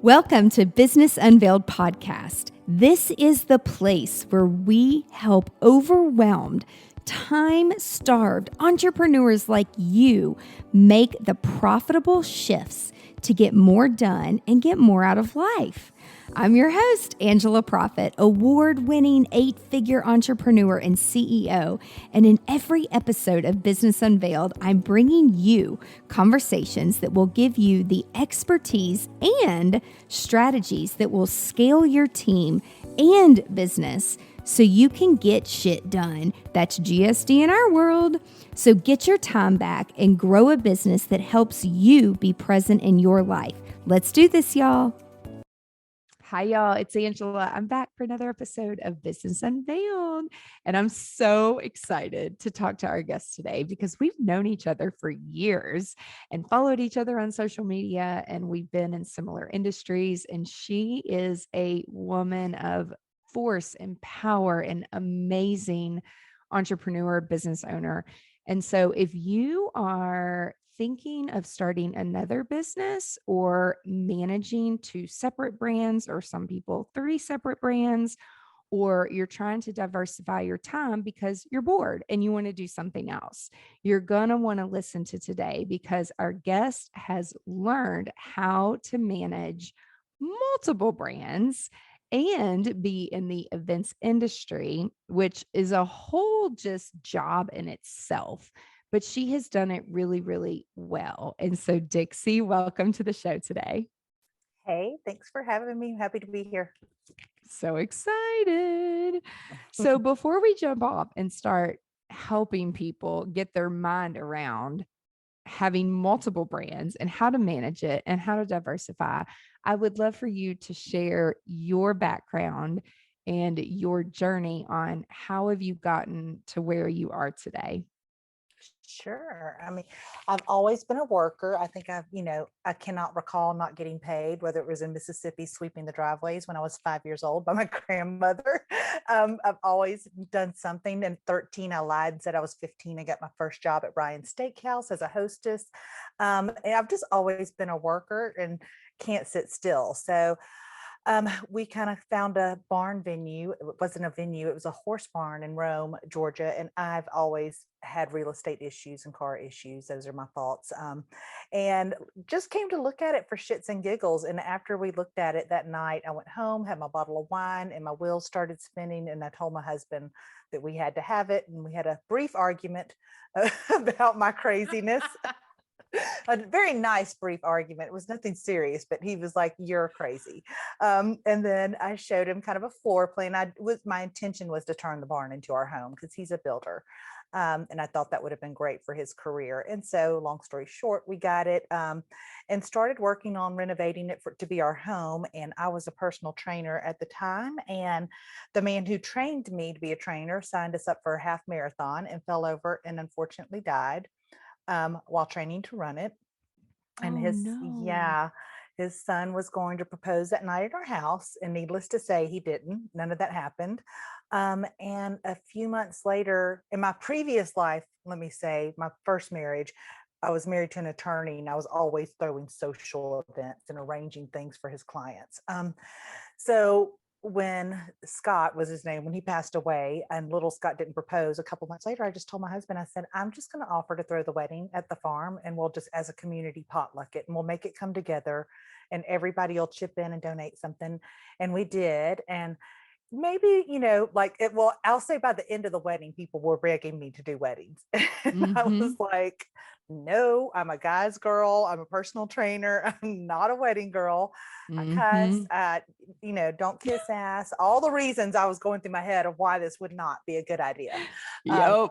Welcome to Business Unveiled Podcast. This is the place where we help overwhelmed, time-starved entrepreneurs like you make the profitable shifts to get more done and get more out of life. I'm your host, Angela Proffitt, award-winning 8-figure entrepreneur and CEO. And in every episode of Business Unveiled, I'm bringing you conversations that will give you the expertise and strategies that will scale your team and business so you can get shit done. That's GSD in our world. So get your time back and grow a business that helps you be present in your life. Let's do this, y'all. Hi, y'all. It's Angela. I'm back for another episode of Business Unveiled. And I'm so excited to talk to our guest today because we've known each other for years and followed each other on social media. And we've been in similar industries. And she is a woman of force and power and amazing entrepreneur, business owner. And so if you are thinking of starting another business or managing 2 separate brands, or some people 3 separate brands, or you're trying to diversify your time because you're bored and you want to do something else, you're going to want to listen to today because our guest has learned how to manage multiple brands and be in the events industry, which is a whole just job in itself. But she has done it really, really well. And so, Dixie, welcome to the show today. Hey, thanks for having me. Happy to be here. So excited. So before we jump off and start helping people get their mind around having multiple brands and how to manage it and how to diversify, I would love for you to share your background and your journey on how have you gotten to where you are today. Sure. I mean, I've always been a worker. I think I cannot recall not getting paid, whether it was in Mississippi sweeping the driveways when I was 5 years old by my grandmother. I've always done something. And 13, I lied and said I was 15. I got my first job at Ryan's Steakhouse as a hostess. And I've just always been a worker and can't sit still. So we kind of found a barn venue. It wasn't a venue, it was a horse barn in Rome, Georgia. And I've always had real estate issues and car issues. Those are my thoughts. And just came to look at it for shits and giggles. And after we looked at it that night, I went home, had my bottle of wine, and my wheels started spinning. And I told my husband that we had to have it. And we had a brief argument about my craziness. A very nice brief argument. It was nothing serious, but he was like, "You're crazy." And then I showed him kind of a floor plan. My intention was to turn the barn into our home because he's a builder. And I thought that would have been great for his career. And so, long story short, we got it and started working on renovating it to be our home. And I was a personal trainer at the time. And the man who trained me to be a trainer signed us up for a half marathon and fell over and unfortunately died while training to run it. And his son was going to propose that night at our house. And needless to say, he didn't. None of that happened. And a few months later, in my previous life, let me say, my first marriage, I was married to an attorney and I was always throwing social events and arranging things for his clients. So when Scott was his name, when he passed away and little Scott didn't propose, a couple months later, I just told my husband, I said, I'm just going to offer to throw the wedding at the farm and we'll just as a community potluck it and we'll make it come together and everybody will chip in and donate something. And we did. And maybe, I'll say by the end of the wedding, people were begging me to do weddings. And I was like, no, I'm a guy's girl. I'm a personal trainer. I'm not a wedding girl. I don't kiss ass. All the reasons I was going through my head of why this would not be a good idea. Yep.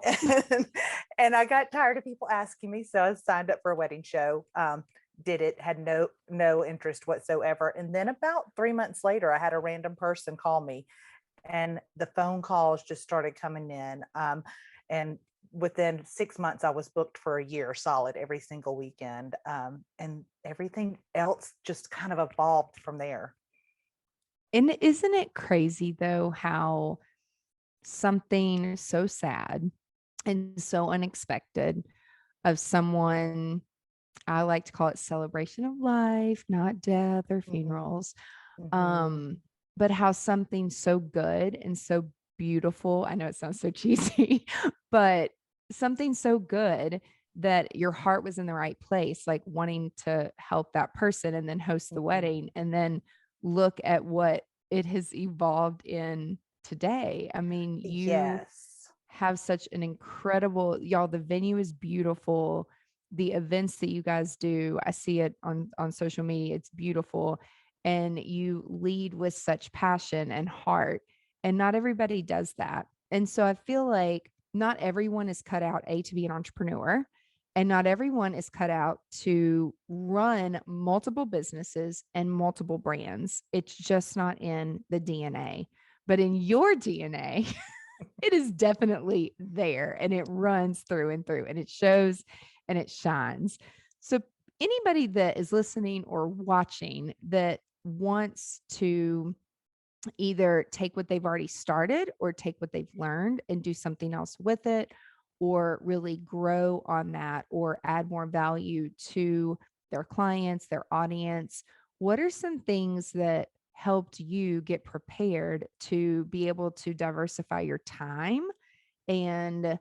And I got tired of people asking me. So I signed up for a wedding show. Did it, had no interest whatsoever. And then about 3 months later, I had a random person call me and the phone calls just started coming in. And within 6 months, I was booked for a year solid every single weekend. And everything else just kind of evolved from there. And isn't it crazy though, how something so sad and so unexpected of someone I like to call it celebration of life, not death or Mhm. funerals. Mhm. Um, but how something so good and so beautiful, I know it sounds so cheesy, but something so good that your heart was in the right place, like wanting to help that person and then host the Mhm. wedding and then look at what it has evolved in today. I mean, you Yes. have such an incredible, y'all, the venue is beautiful. The events that you guys do, I see it on social media. It's beautiful. And you lead with such passion and heart. And not everybody does that. And so I feel like not everyone is cut out to be an entrepreneur. And not everyone is cut out to run multiple businesses and multiple brands. It's just not in the DNA. But in your DNA, it is definitely there and it runs through and through and it shows and it shines. So, anybody that is listening or watching that wants to either take what they've already started or take what they've learned and do something else with it, or really grow on that or add more value to their clients, their audience, what are some things that helped you get prepared to be able to diversify your time? And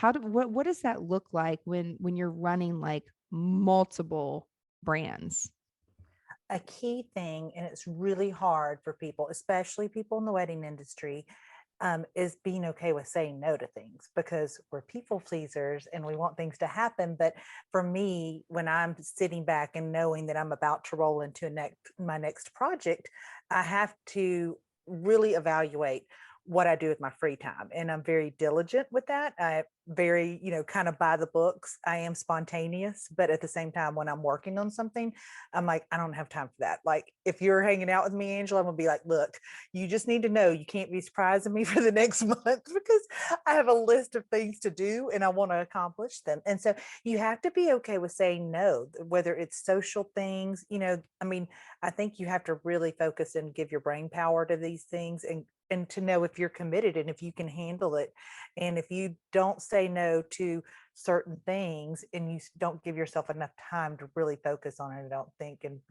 what does that look like when you're running like multiple brands? A key thing, and it's really hard for people, especially people in the wedding industry, is being okay with saying no to things because we're people pleasers and we want things to happen. But for me, when I'm sitting back and knowing that I'm about to roll into my next project, I have to really evaluate what I do with my free time. And I'm very diligent with that. I very, kind of by the books. I am spontaneous, but at the same time, when I'm working on something, I'm like, I don't have time for that. Like, if you're hanging out with me, Angela, I'm gonna be like, look, you just need to know you can't be surprising me for the next month because I have a list of things to do and I want to accomplish them. And so you have to be okay with saying no, whether it's social things, I mean, I think you have to really focus and give your brain power to these things and to know if you're committed and if you can handle it. And if you don't say no to certain things and you don't give yourself enough time to really focus on it, I don't think, and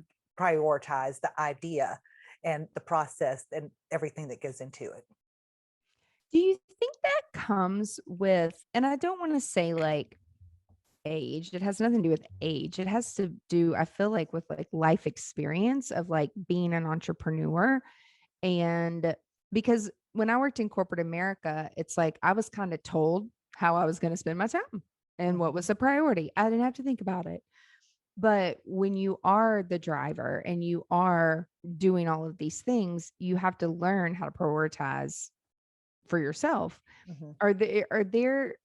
prioritize the idea and the process and everything that goes into it. Do you think that comes with, and I don't want to say like age, it has nothing to do with age. It has to do, I feel like, with like life experience of like being an entrepreneur. And because when I worked in corporate America, it's like I was kind of told how I was going to spend my time and what Mhm. was a priority. I didn't have to think about it. But when you are the driver and you are doing all of these things, you have to learn how to prioritize for yourself. Mhm. Are there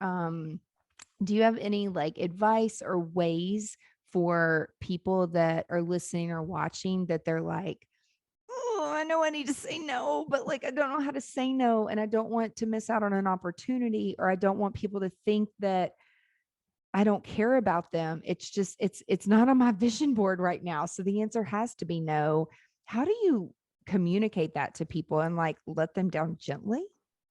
do you have any like advice or ways for people that are listening or watching that they're like, oh, I know I need to say no, but like I don't know how to say no and I don't want to miss out on an opportunity, or I don't want people to think that I don't care about them. It's just it's not on my vision board right now. So the answer has to be no. How do you communicate that to people and like let them down gently?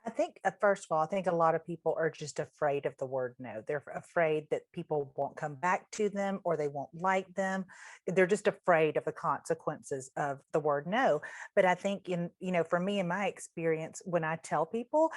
I think, first of all, I think a lot of people are just afraid of the word no. They're afraid that people won't come back to them or they won't like them. They're just afraid of the consequences of the word no. But I think, for me, in my experience, when I tell people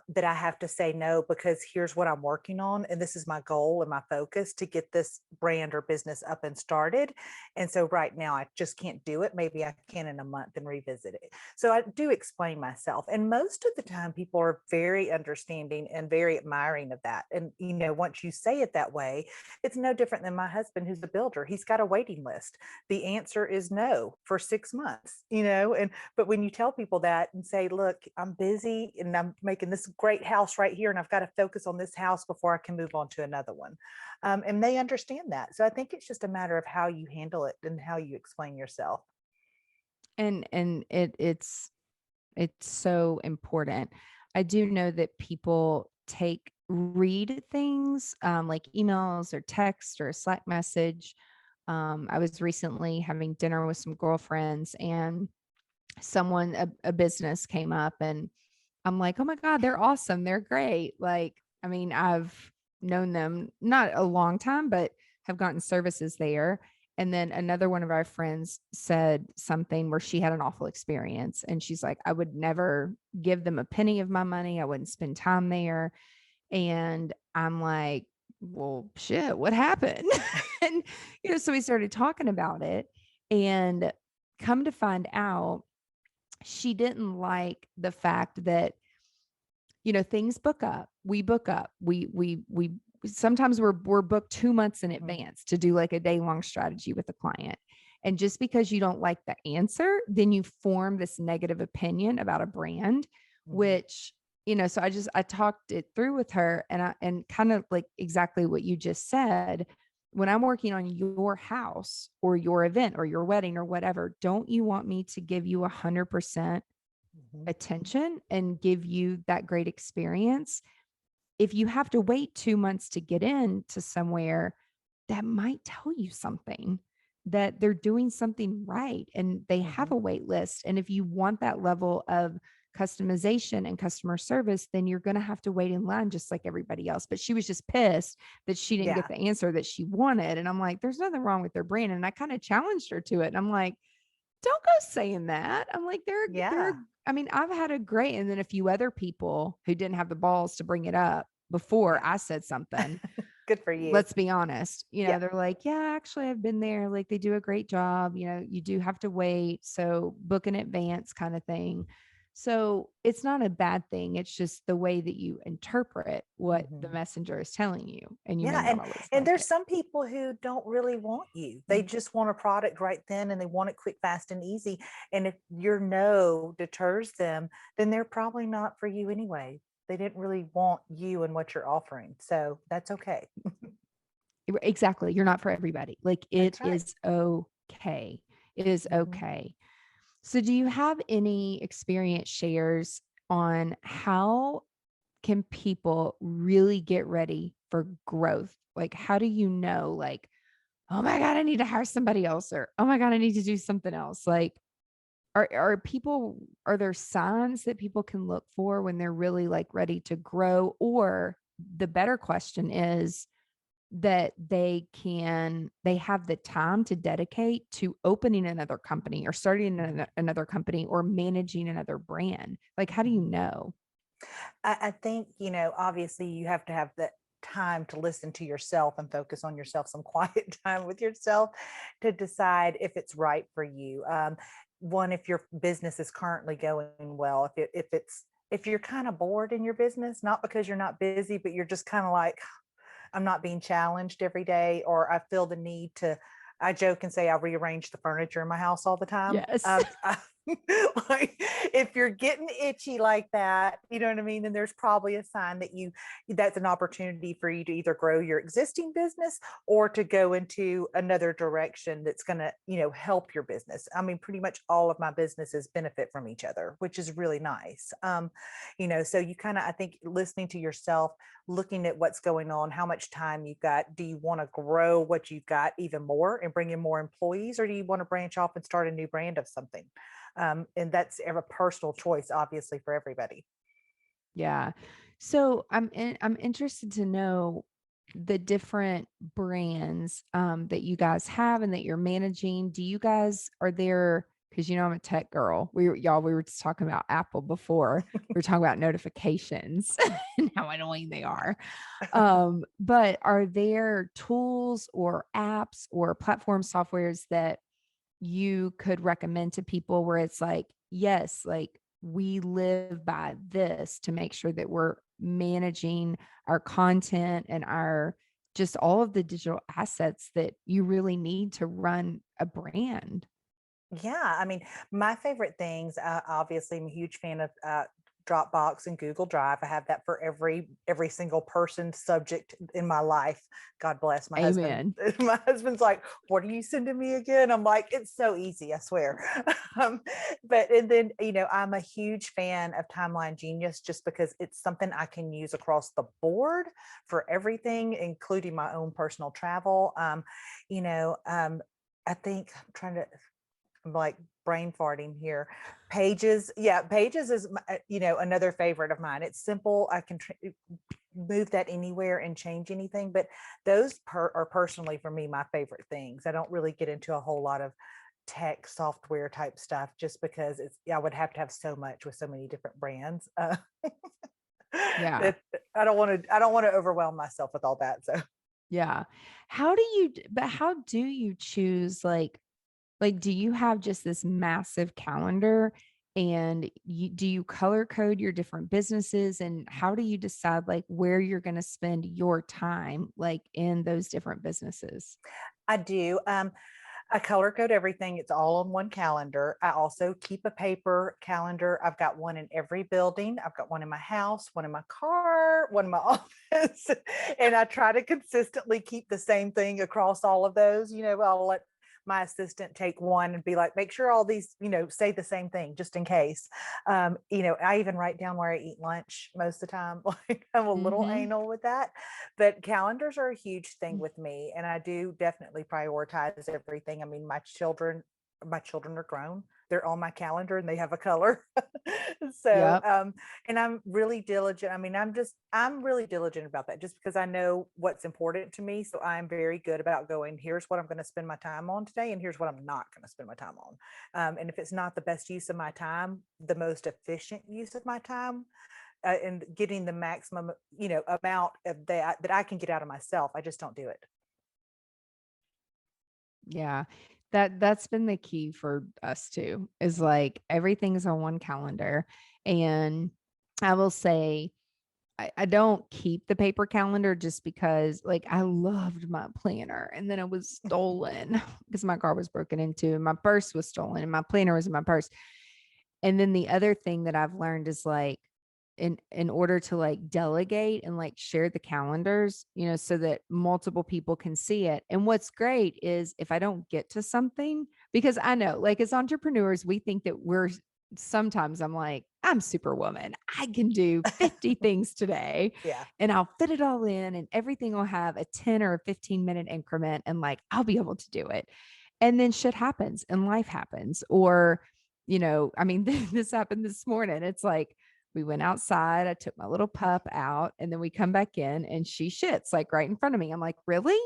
that I have to say no because here's what I'm working on, and this is my goal and my focus to get this brand or business up and started. And so right now, I just can't do it. Maybe I can in a month and revisit it. So I do explain myself. And most of the time, people are very understanding and very admiring of that. And, once you say it that way, it's no different than my husband, who's a builder. He's got a waiting list. The answer is no for 6 months, but when you tell people that and say, look, I'm busy and I'm making this great house right here, and I've got to focus on this house before I can move on to another one. And they understand that. So I think it's just a matter of how you handle it and how you explain yourself. And it's so important. I do know that people read things like emails or text or a Slack message. I was recently having dinner with some girlfriends and a business came up and I'm like, oh my God, they're awesome. They're great. Like, I mean, I've known them not a long time, but have gotten services there. And then another one of our friends said something where she had an awful experience. And she's like, I would never give them a penny of my money. I wouldn't spend time there. And I'm like, well, shit, what happened? And, so we started talking about it, and come to find out, she didn't like the fact that, things book up. We book up. We sometimes we're booked 2 months in advance to do like a day-long strategy with a client. And just because you don't like the answer, then you form this negative opinion about a brand, which, so I talked it through with her, and kind of like exactly what you just said. When I'm working on your house or your event or your wedding or whatever, don't you want me to give you 100% attention and give you that great experience? If you have to wait 2 months to get into somewhere, that might tell you something, that they're doing something right and they have a wait list. And if you want that level of customization and customer service, then you're going to have to wait in line just like everybody else. But she was just pissed that she didn't get the answer that she wanted. And I'm like, there's nothing wrong with their brand. And I kind of challenged her to it. And I'm like, don't go saying that. I'm like, I mean, I've had a great, and then a few other people who didn't have the balls to bring it up before I said something. Good for you. Let's be honest. They're like, yeah, actually I've been there. Like, they do a great job. You do have to wait. So book in advance kind of thing. So it's not a bad thing. It's just the way that you interpret what the messenger is telling you. And you may not always and like there's it. some people who don't really want you. They just want a product right then, and they want it quick, fast, and easy. And if your no deters them, then they're probably not for you anyway. They didn't really want you and what you're offering. So that's okay. Exactly. You're not for everybody. Like, it That's right. is okay. It is okay. So do you have any experience shares on how can people really get ready for growth? Like, how do you know, like, oh my God, I need to hire somebody else, or, oh my God, I need to do something else? Like, are there signs that people can look for when they're really like ready to grow? Or the better question is, that they have the time to dedicate to opening another company or starting another company or managing another brand? Like, how do you know? I think, obviously you have to have that time to listen to yourself and focus on yourself, some quiet time with yourself to decide if it's right for you. One, if your business is currently going well, if you're kind of bored in your business, not because you're not busy, but you're just kind of like, I'm not being challenged every day, or I feel the need to, I joke and say I rearrange the furniture in my house all the time. Yes. Like, if you're getting itchy like that, you know what I mean, then there's probably a sign that that's an opportunity for you to either grow your existing business or to go into another direction that's going to, help your business. I mean, pretty much all of my businesses benefit from each other, which is really nice. So you kind of, I think, listening to yourself, looking at what's going on, how much time you've got. Do you want to grow what you've got even more and bring in more employees, or do you want to branch off and start a new brand of something? And that's a personal choice, obviously, for everybody. Yeah. So I'm interested to know the different brands that you guys have and that you're managing. Do you guys, are there, because I'm a tech girl. We were just talking about Apple before. We were talking about notifications and how annoying they are. But are there tools or apps or platform softwares that you could recommend to people where it's like, yes, like, we live by this to make sure that we're managing our content and our just all of the digital assets that you really need to run a brand? Yeah, I mean, my favorite things, obviously, I'm a huge fan of Dropbox and Google Drive. I have that for every single person subject in my life. God bless my husband. Amen. My husband's like, "What are you sending me again?" I'm like, "It's so easy, I swear." And then, I'm a huge fan of Timeline Genius just because it's something I can use across the board for everything, including my own personal travel. I think I'm like brain farting here. Pages. Yeah. Pages is, another favorite of mine. It's simple. move that anywhere and change anything. But those are personally for me my favorite things. I don't really get into a whole lot of tech software type stuff just because I would have to have so much with so many different brands. Yeah. That I don't want to overwhelm myself with all that. So Yeah. But how do you choose like, do you have just this massive calendar and do you color code your different businesses and how do you decide like where you're going to spend your time like in those different businesses? I do. I color code everything. It's all on one calendar. I also keep a paper calendar. I've got one in every building. I've got one in my house, one in my car, one in my office. And I try to consistently keep the same thing across all of those. I'll let my assistant take one and be like, make sure all these, say the same thing just in case. I even write down where I eat lunch most of the time. Like I'm a little Mhm. anal with that, but calendars are a huge thing with me, and I do definitely prioritize everything. I mean, my children are grown. They're on my calendar and they have a color. So, Yep. and I'm really diligent. I mean, I'm really diligent about that just because I know what's important to me. So I'm very good about going, here's what I'm going to spend my time on today, and here's what I'm not going to spend my time on. And if it's not the best use of my time, the most efficient use of my time, and getting the maximum, amount of that I can get out of myself, I just don't do it. Yeah. That's been the key for us too, is like everything's on one calendar. And I will say I don't keep the paper calendar just because like I loved my planner and then it was stolen because my car was broken into and my purse was stolen and my planner was in my purse. And then the other thing that I've learned is like in order to like delegate and like share the calendars, so that multiple people can see it. And what's great is if I don't get to something, because I know like as entrepreneurs, we think that sometimes I'm like, I'm superwoman. I can do 50 things today Yeah. and I'll fit it all in and everything will have a 10 or a 15-minute increment and like I'll be able to do it. And then shit happens and life happens. Or, I mean, this happened this morning. It's like we went outside. I took my little pup out and then we come back in and she shits like right in front of me. I'm like, really?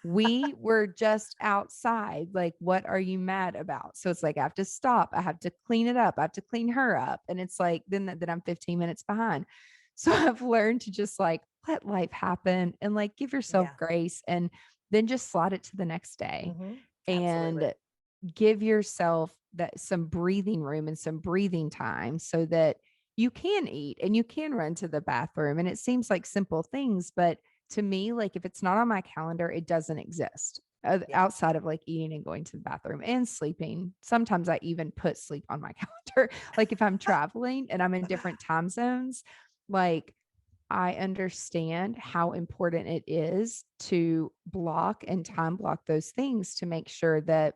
We were just outside. Like, what are you mad about? So it's like, I have to stop. I have to clean it up. I have to clean her up. And it's like, then I'm 15 minutes behind. So I've learned to just like let life happen and like give yourself Yeah. grace and then just slot it to the next day Hmm. Absolutely. and give yourself that some breathing room and some breathing time so that you can eat and you can run to the bathroom. And it seems like simple things, but to me, like if it's not on my calendar, it doesn't exist Yeah. outside of like eating and going to the bathroom and sleeping. Sometimes I even put sleep on my calendar. Like if I'm traveling and I'm in different time zones, like I understand how important it is to block and time block those things to make sure that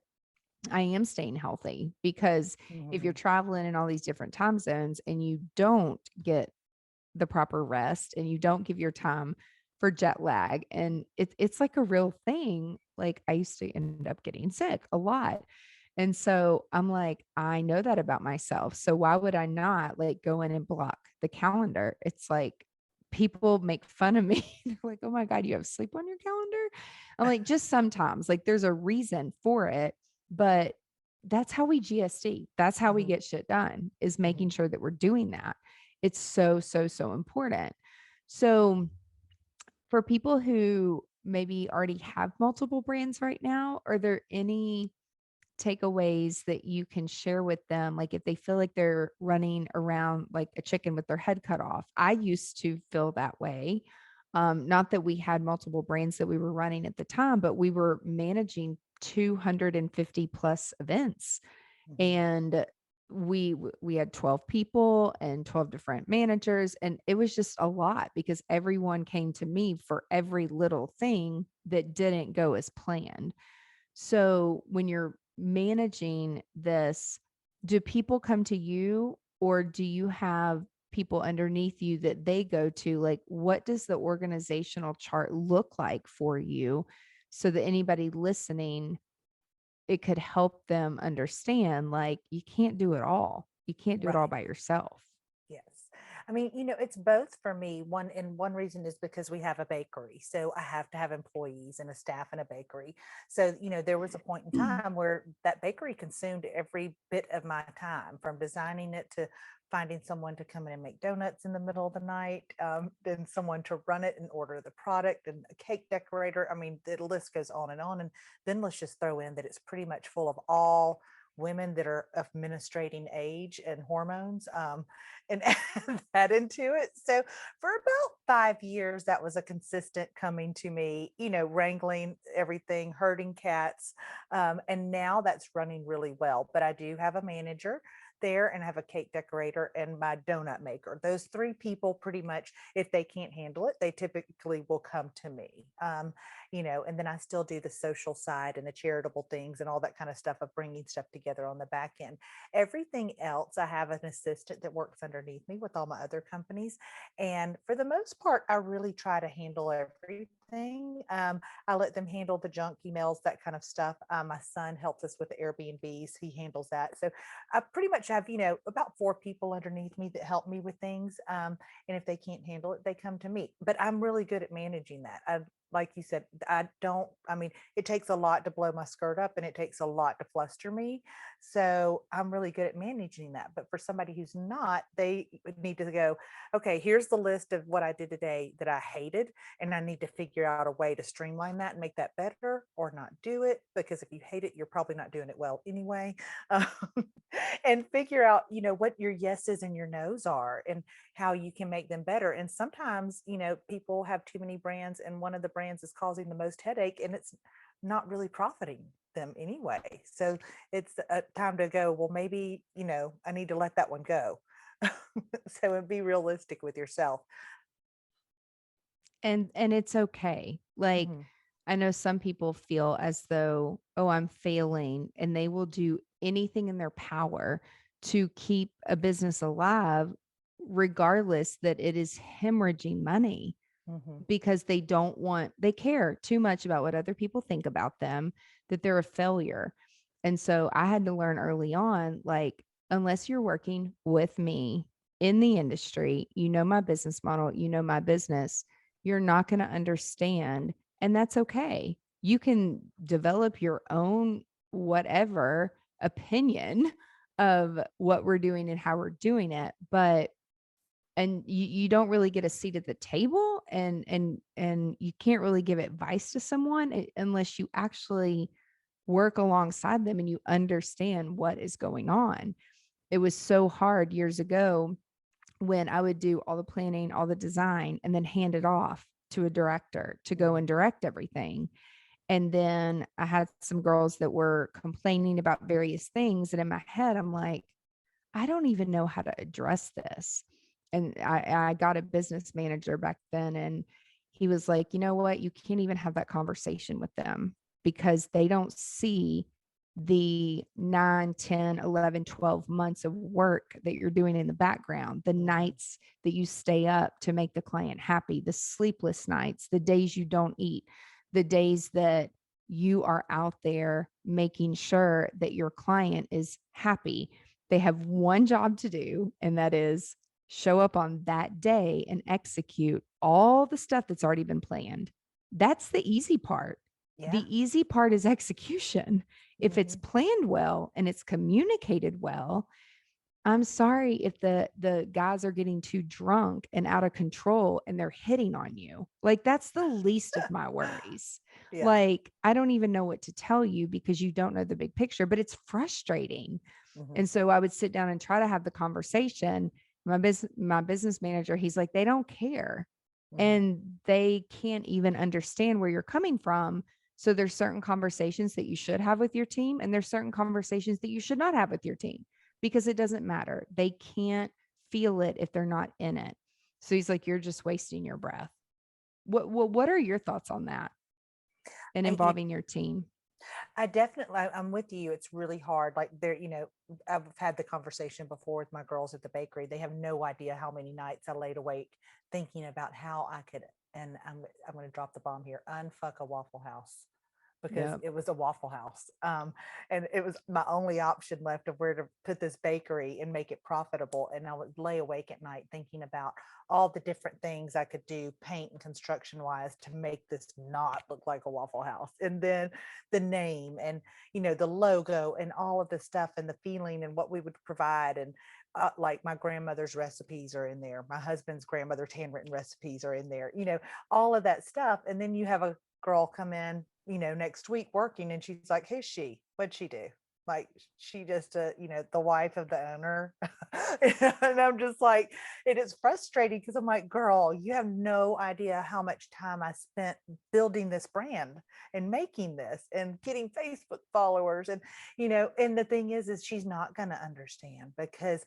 I am staying healthy. Because if you're Hmm. traveling in all these different time zones and you don't get the proper rest and you don't give your time for jet lag, and it's like a real thing. Like I used to end up getting sick a lot. And so I'm like, I know that about myself. So why would I not like go in and block the calendar? It's like people make fun of me. They're like, oh my God, you have sleep on your calendar? I'm like, just sometimes, like there's a reason for it, but that's how we GSD. That's how we Hmm. get shit done, is making Hmm. sure that we're doing that. It's so, so, so important. So for people who maybe already have multiple brands right now, are there any takeaways that you can share with them? Like if they feel like they're running around like a chicken with their head cut off. I used to feel that way. Not that we had multiple brands that we were running at the time, but we were managing 250 plus events. Hmm. And we had 12 people and 12 different managers, and it was just a lot because everyone came to me for every little thing that didn't go as planned. So when you're managing this, do people come to you or do you have people underneath you that they go to? Like, what does the organizational chart look like for you so that anybody listening, it could help them understand like you can't do it all. You can't do it all Right. by yourself. Yes. I mean, it's both for me. One reason is because we have a bakery. So I have to have employees and a staff in a bakery. So, there was a point in time where that bakery consumed every bit of my time, from designing it to finding someone to come in and make donuts in the middle of the night, then someone to run it and order the product, and a cake decorator. I mean, the list goes on. And then let's just throw in that it's pretty much full of all women that are of menstruating age and hormones, and add that into it. So for about 5 years, that was a consistent coming to me, wrangling everything, herding cats. And now that's running really well. But I do have a manager there, and I have a cake decorator and my donut maker. Those three people, pretty much, if they can't handle it, they typically will come to me. And then I still do the social side and the charitable things and all that kind of stuff of bringing stuff together on the back end. Everything else, I have an assistant that works underneath me with all my other companies. And for the most part, I really try to handle everything. I let them handle the junk emails, that kind of stuff. My son helps us with the Airbnbs. He handles that. So I pretty much have, about four people underneath me that help me with things. And if they can't handle it, they come to me. But I'm really good at managing that. Like you said, I mean, it takes a lot to blow my skirt up, and it takes a lot to fluster me. So I'm really good at managing that. But for somebody who's not, they would need to go, okay, here's the list of what I did today that I hated. And I need to figure out a way to streamline that and make that better, or not do it. Because if you hate it, you're probably not doing it well anyway. Um, and figure out, what your yeses and your nos are, and how you can make them better. And sometimes, people have too many brands, and one of the brands is causing the most headache, and it's not really profiting them anyway. So it's a time to go, well, maybe, I need to let that one go. So, and be realistic with yourself. And it's okay. Like, Mhm. I know some people feel as though, oh, I'm failing, and they will do anything in their power to keep a business alive, regardless that it is hemorrhaging money, Mhm. because they care too much about what other people think about them, that they're a failure. And so I had to learn early on, like, unless you're working with me in the industry, my business model, my business, you're not going to understand. And that's okay. You can develop your own whatever opinion of what we're doing and how we're doing it. But and you don't really get a seat at the table, and you can't really give advice to someone unless you actually work alongside them and you understand what is going on. It was so hard years ago when I would do all the planning, all the design, and then hand it off to a director to go and direct everything. And then I had some girls that were complaining about various things, and in my head I'm like, I don't even know how to address this. And I got a business manager back then, and he was like, you know what? You can't even have that conversation with them, because they don't see the 9, 10, 11, 12 months of work that you're doing in the background, the Mhm. nights that you stay up to make the client happy, the sleepless nights, the days you don't eat, the days that you are out there making sure that your client is happy. They have one job to do, and that is show up on that day and execute all the stuff that's already been planned. That's the easy part. Yeah. The easy part is execution. If it's Mhm. planned well and it's communicated well, I'm sorry if the guys are getting too drunk and out of control and they're hitting on you. Like, that's the least of my worries. Yeah. Like, I don't even know what to tell you because you don't know the big picture, but it's frustrating. Mhm. And so I would sit down and try to have the conversation. My business manager, he's like, they don't care. Mhm. And they can't even understand where you're coming from. So there's certain conversations that you should have with your team, and there's certain conversations that you should not have with your team, because it doesn't matter. They can't feel it if they're not in it. So he's like, you're just wasting your breath. What are your thoughts on that and I, you involving your team? I'm with you. It's really hard. Like, I've had the conversation before with my girls at the bakery. They have no idea how many nights I laid awake thinking about how I could, and I'm going to drop the bomb here, unfuck a Waffle House. because Yeah. it was a Waffle House. And it was my only option left of where to put this bakery and make it profitable. And I would lay awake at night thinking about all the different things I could do, paint and construction wise, to make this not look like a Waffle House. And then the name and, the logo and all of the stuff and the feeling and what we would provide. And like my grandmother's recipes are in there. My husband's grandmother's handwritten recipes are in there, all of that stuff. And then you have a girl come in, next week working, and she's like, "Who's she? What'd she do?" Like, she just, the wife of the owner. And I'm just like, it is frustrating because I'm like, girl, you have no idea how much time I spent building this brand and making this and getting Facebook followers. And the thing is she's not going to understand, because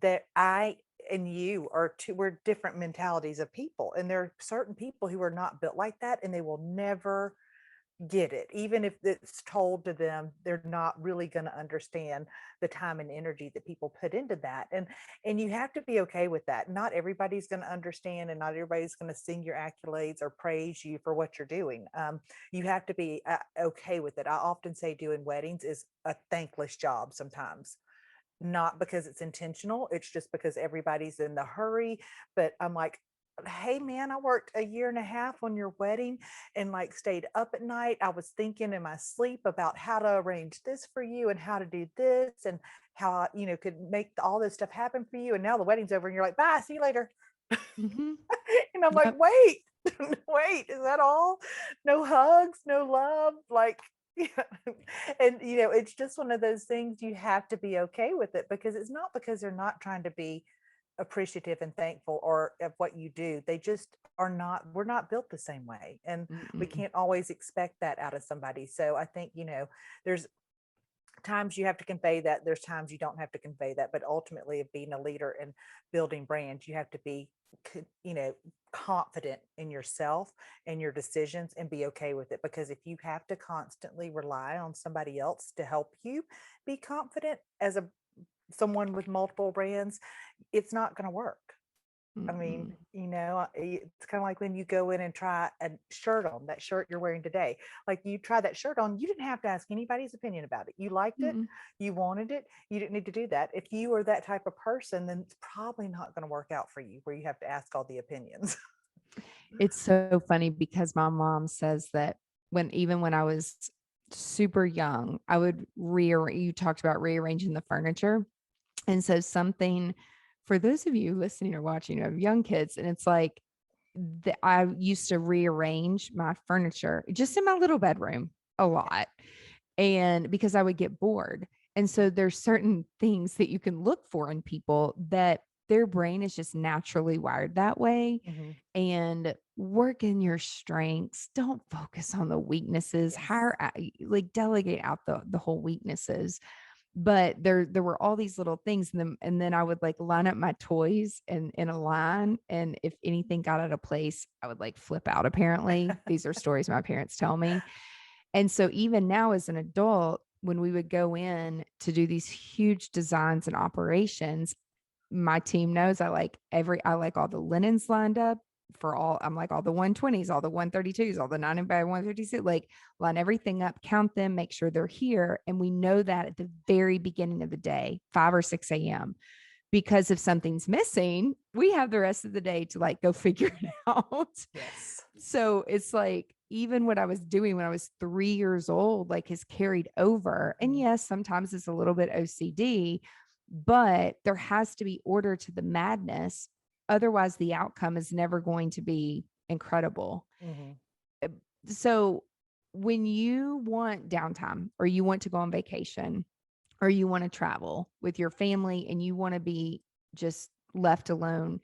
that I and you are two, we're different mentalities of people. And there are certain people who are not built like that, and they will never get it. Even if it's told to them, they're not really going to understand the time and energy that people put into that. And you have to be okay with that. Not everybody's going to understand, and not everybody's going to sing your accolades or praise you for what you're doing. You have to be okay with it. I often say doing weddings is a thankless job sometimes, not because it's intentional. It's just because everybody's in the hurry. But I'm like, hey man, I worked a year and a half on your wedding and like stayed up at night. I was thinking in my sleep about how to arrange this for you and how to do this and how I, could make all this stuff happen for you. And now the wedding's over and you're like, bye, see you later. Mm-hmm. And I'm like, Yep. wait, wait, is that all? No hugs, no love, like, and it's just one of those things. You have to be okay with it, because it's not because they're not trying to be appreciative and thankful or of what you do. They just are not. We're not built the same way, and we Mm-mm. can't always expect that out of somebody. So I think, there's times you have to convey that, there's times you don't have to convey that. But ultimately, of being a leader and building brands, you have to be confident in yourself and your decisions, and be okay with it. Because if you have to constantly rely on somebody else to help you be confident as a someone with multiple brands, it's not going to work. I mean, Mm-mm. it's kind of like when you go in and try a shirt on, that shirt you're wearing today. Like, you try that shirt on, you didn't have to ask anybody's opinion about it. You liked it, Mm-mm. you wanted it, you didn't need to do that. If you are that type of person, then it's probably not going to work out for you, where you have to ask all the opinions. It's so funny because my mom says that even when I was super young, I would you talked about rearranging the furniture. And so something for those of you listening or watching who have young kids, and it's like I used to rearrange my furniture just in my little bedroom a lot. And because I would get bored. And so there's certain things that you can look for in people that their brain is just naturally wired that way. Mhm. And work in your strengths. Don't focus on the weaknesses. Yes. Like delegate out the whole weaknesses. But there were all these little things, and then I would like line up my toys in a line, and if anything got out of place, I would like flip out. Apparently, these are stories my parents tell me. And so even now as an adult, when we would go in to do these huge designs and operations, my team knows I like all the linens lined up for all. I'm like all the 120s, all the 132s, all the 90 by 156, like line everything up, count them, make sure they're here. And we know that at the very beginning of the day, 5 or 6 a.m. Because if something's missing, we have the rest of the day to like go figure it out. Yes. So it's like, even what I was doing when I was 3 years old, like has carried over. And Mhm. yes, sometimes it's a little bit OCD, but there has to be order to the madness. Otherwise, the outcome is never going to be incredible. Mhm. So when you want downtime, or you want to go on vacation, or you want to travel with your family and you want to be just left alone,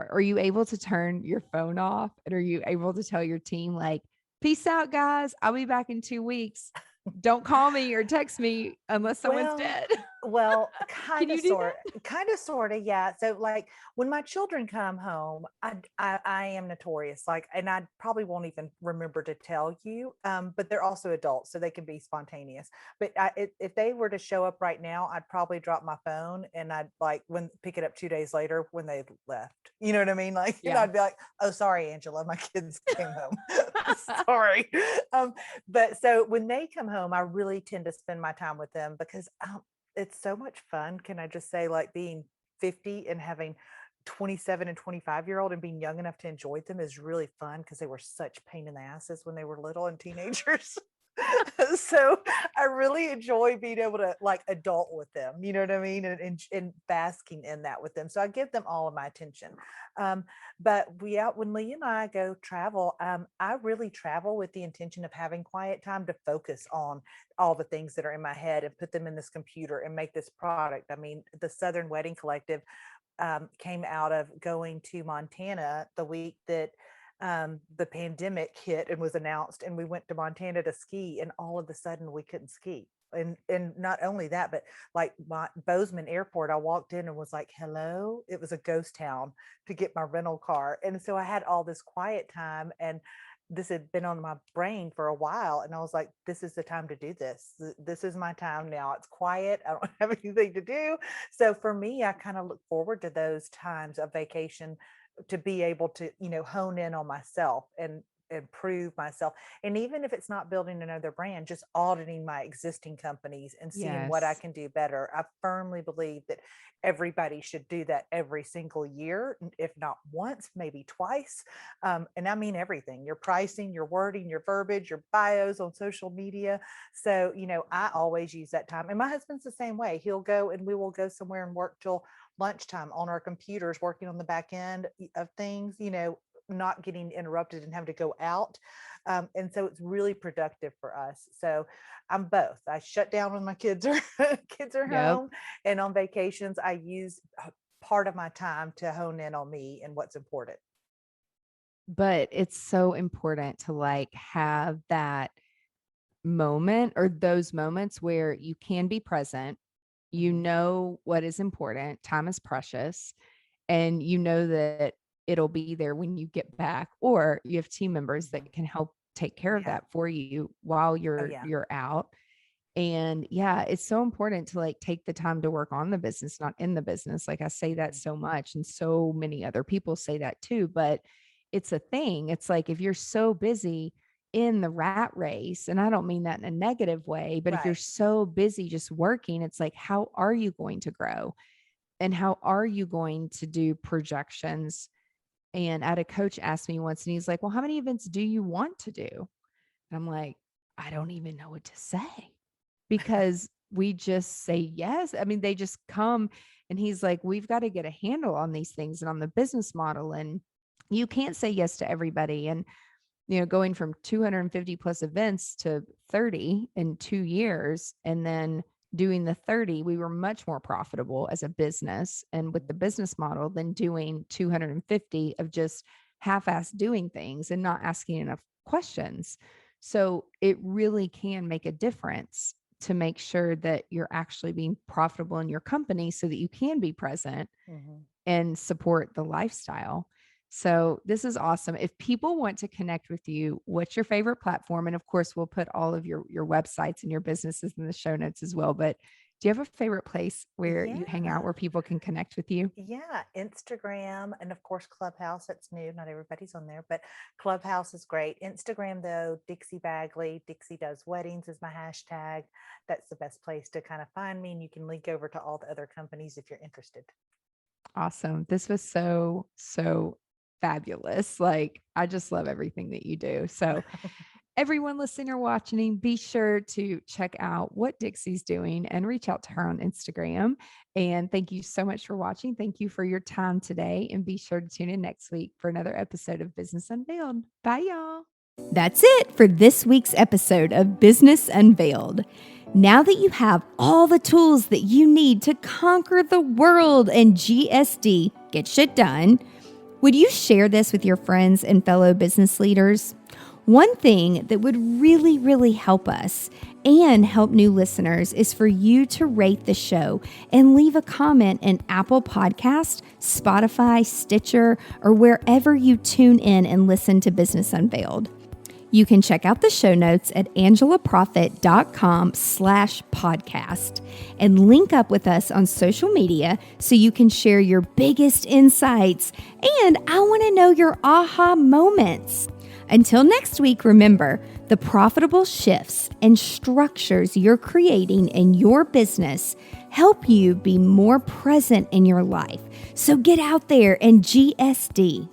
are you able to turn your phone off? And are you able to tell your team, like, peace out, guys, I'll be back in 2 weeks. Don't call me or text me unless someone's Well, dead? Well, Can you do that? sort of, yeah. So like when my children come home, I am notorious. Like, and I probably won't even remember to tell you. But they're also adults, so they can be spontaneous. But if they were to show up right now, I'd probably drop my phone and I'd like when pick it up 2 days later when they left. You know what I mean? Like, and Yeah. I'd be like, "Oh, sorry, Angela, my kids came home. Sorry." Um, but so when they come home, I really tend to spend my time with them because it's so much fun. Can I just say, like being 50 and having 27 and 25-year-old and being young enough to enjoy them is really fun because they were such pain in the asses when they were little and teenagers. So I really enjoy being able to like adult with them, you know what I mean? And basking in that with them. So I give them all of my attention. Um, but when Lee and I go travel, I really travel with the intention of having quiet time to focus on all the things that are in my head and put them in this computer and make this product. I mean, the Southern Wedding Collective came out of going to Montana the week that the pandemic hit and was announced, and we went to Montana to ski, and all of a sudden we couldn't ski. And not only that, but like Bozeman Airport, I walked in and was like, "Hello!" It was a ghost town to get my rental car, and so I had all this quiet time, and this had been on my brain for a while, and I was like, "This is the time to do this. This is my time now. It's quiet. I don't have anything to do." So for me, I kind of look forward to those times of vacation to be able to, hone in on myself and improve myself. And even if it's not building another brand, just auditing my existing companies and seeing what I Yes. can do better. I firmly believe that everybody should do that every single year, if not once, maybe twice. And I mean everything, your pricing, your wording, your verbiage, your bios on social media. So, I always use that time. And my husband's the same way. He'll go and we will go somewhere and work till lunchtime on our computers, working on the back end of things, not getting interrupted and having to go out. And so it's really productive for us. So I'm both. I shut down when my kids are kids are Yep. home, and on vacations I use part of my time to hone in on me and what's important. But it's so important to like have that moment or those moments where you can be present. You Mhm. know what is important. Time is precious, and you know that it'll be there when you get back, or you have team members Mhm. that can help take care of Yeah. that for you while Oh, you're yeah. you're out. And yeah, it's so important to like take the time to work on the business, not in the business. Like I say that Mhm. so much, and so many other people say that too, but it's a thing. It's like if you're so busy in the rat race, and I don't mean that in a negative way, but if you're Right. so busy just working, it's like, how are you going to grow? And how are you going to do projections? And I had a coach ask me once, and he's like, "Well, how many events do you want to do?" And I'm like, "I don't even know what to say." Because we just say yes. I mean, they just come, and he's like, "We've got to get a handle on these things and on the business model. And you can't say yes to everybody." And, going from 250 plus events to 30 in 2 years, and then doing the 30, we were much more profitable as a business and with the Mhm. business model than doing 250 of just half-ass doing things and not asking enough questions. So it really can make a difference to make sure that you're actually being profitable in your company so that you can be present Mhm. and support the lifestyle. So this is awesome. If people want to connect with you, what's your favorite platform? And of course, we'll put all of your websites and your businesses in the show notes as well. But do you have a favorite place where you hang out Yeah. where people can connect with you? Yeah, Instagram and of course Clubhouse. That's new. Not everybody's on there, but Clubhouse is great. Instagram though, Dixie Bagley, Dixie Does Weddings is my hashtag. That's the best place to kind of find me, and you can link over to all the other companies if you're interested. Awesome. This was so, so fabulous. Like, I just love everything that you do. So, everyone listening or watching, be sure to check out what Dixie's doing and reach out to her on Instagram. And thank you so much for watching. Thank you for your time today. And be sure to tune in next week for another episode of Business Unveiled. Bye, y'all. That's it for this week's episode of Business Unveiled. Now that you have all the tools that you need to conquer the world and GSD, get shit done, would you share this with your friends and fellow business leaders? One thing that would really, really help us and help new listeners is for you to rate the show and leave a comment in Apple Podcast, Spotify, Stitcher, or wherever you tune in and listen to Business Unveiled. You can check out the show notes at angelaproffitt.com/podcast and link up with us on social media so you can share your biggest insights. And I want to know your aha moments. Until next week, remember, the profitable shifts and structures you're creating in your business help you be more present in your life. So get out there and GSD.